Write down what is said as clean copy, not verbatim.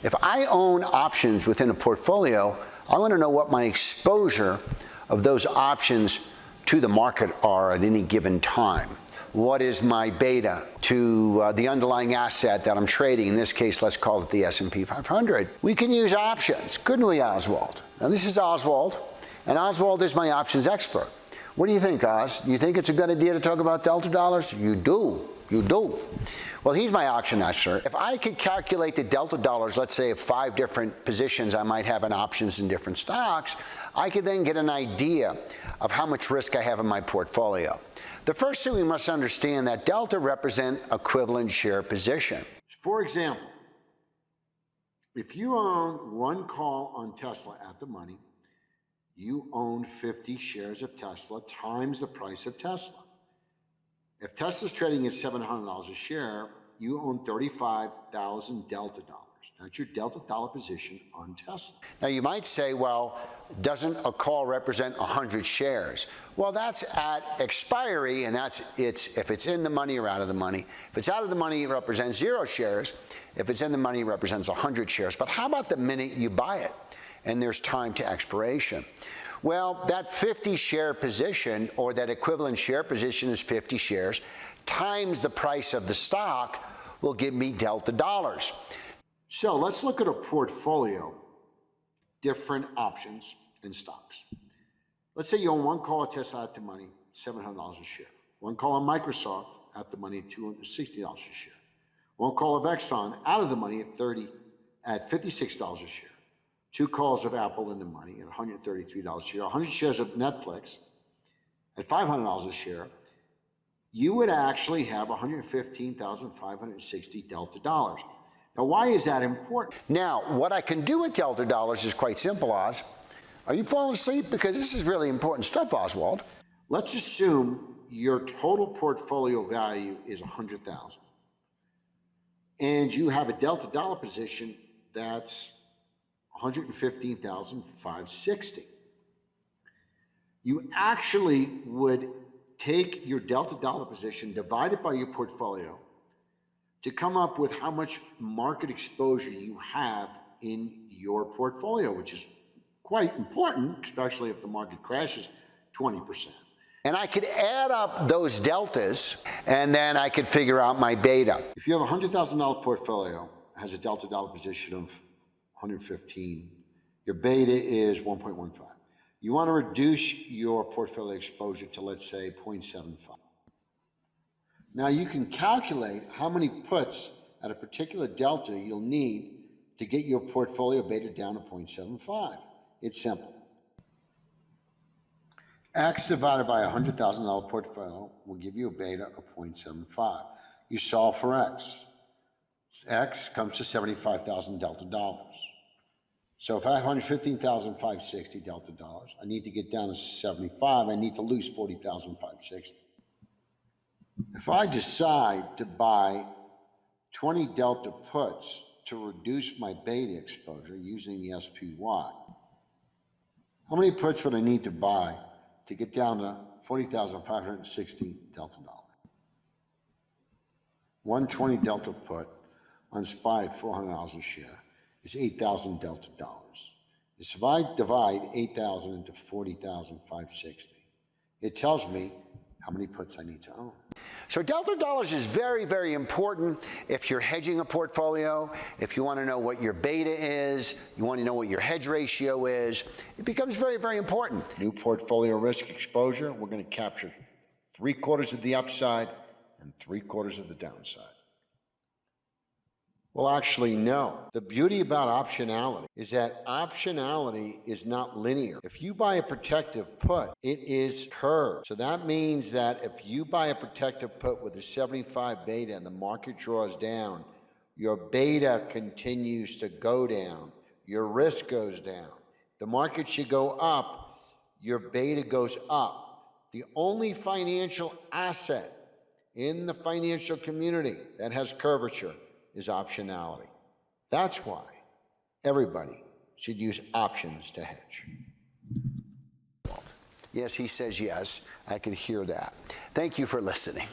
If I own options within a portfolio, I want to know what my exposure of those options to the market are at any given time. What is my beta to the underlying asset that I'm trading? In this case, let's call it the S&P 500. We can use options, couldn't we, Oswald? Now, this is Oswald, and Oswald is my options expert. What do you think, Oz? Do you think it's a good idea to talk about delta dollars? You do. You do. Well, he's my option expert. If I could calculate the delta dollars, let's say of 5 different positions I might have in options in different stocks, I could then get an idea of how much risk I have in my portfolio. The first thing we must understand that delta represent equivalent share position. For example, if you own 1 call on Tesla at the money, you own 50 shares of Tesla times the price of Tesla. If Tesla's trading at $700 a share, you own 35,000 delta dollars. That's your delta dollar position on Tesla. Now you might say, well, doesn't a call represent 100 shares? Well, that's at expiry, and if it's in the money or out of the money. If it's out of the money, it represents 0 shares. If it's in the money, it represents 100 shares. But how about the minute you buy it and there's time to expiration? Well, that 50 share position, or that equivalent share position, is 50 shares times the price of the stock, will give me delta dollars. So let's look at a portfolio, different options and stocks. Let's say you own 1 call at Tesla at the money, $700 a share. 1 call on Microsoft at the money, $260 a share. 1 call of Exxon out of the money at $56 a share. 2 calls of Apple in the money at $133 a share. 100 shares of Netflix at $500 a share. You would actually have 115,560 delta dollars. Now, why is that important? Now, what I can do with delta dollars is quite simple, Oz. Are you falling asleep? Because this is really important stuff, Oswald. Let's assume your total portfolio value is 100,000, and you have a delta dollar position that's 115,560. You actually would take your delta dollar position, divide it by your portfolio, to come up with how much market exposure you have in your portfolio, which is quite important, especially if the market crashes 20%. And I could add up those deltas, and then I could figure out my beta. If you have a $100,000 portfolio, has a delta dollar position of 115, your beta is 1.15. You want to reduce your portfolio exposure to, let's say, 0.75. Now you can calculate how many puts at a particular delta you'll need to get your portfolio beta down to 0.75. It's simple. X divided by a $100,000 portfolio will give you a beta of 0.75. You solve for X. X comes to 75,000 delta dollars. So if I have 115,560 delta dollars, I need to get down to 75. I need to lose 40,560. If I decide to buy 20 delta puts to reduce my beta exposure using the SPY, how many puts would I need to buy to get down to 40,560 delta dollars? 120 delta put on SPY at $400 a share is 8,000 delta dollars. If I divide 8,000 into 40,560, it tells me how many puts I need to own. So delta dollars is very, very important if you're hedging a portfolio, if you want to know what your beta is, you want to know what your hedge ratio is. It becomes very, very important. New portfolio risk exposure, we're going to capture 3/4 of the upside and 3/4 of the downside. Well, actually, no. The beauty about optionality is that optionality is not linear. If you buy a protective put, it is curved. So that means that if you buy a protective put with a 75 beta and the market draws down, your beta continues to go down. Your risk goes down. The market should go up. Your beta goes up. The only financial asset in the financial community that has curvature is optionality. That's why everybody should use options to hedge. Yes, he says yes. I could hear that. Thank you for listening.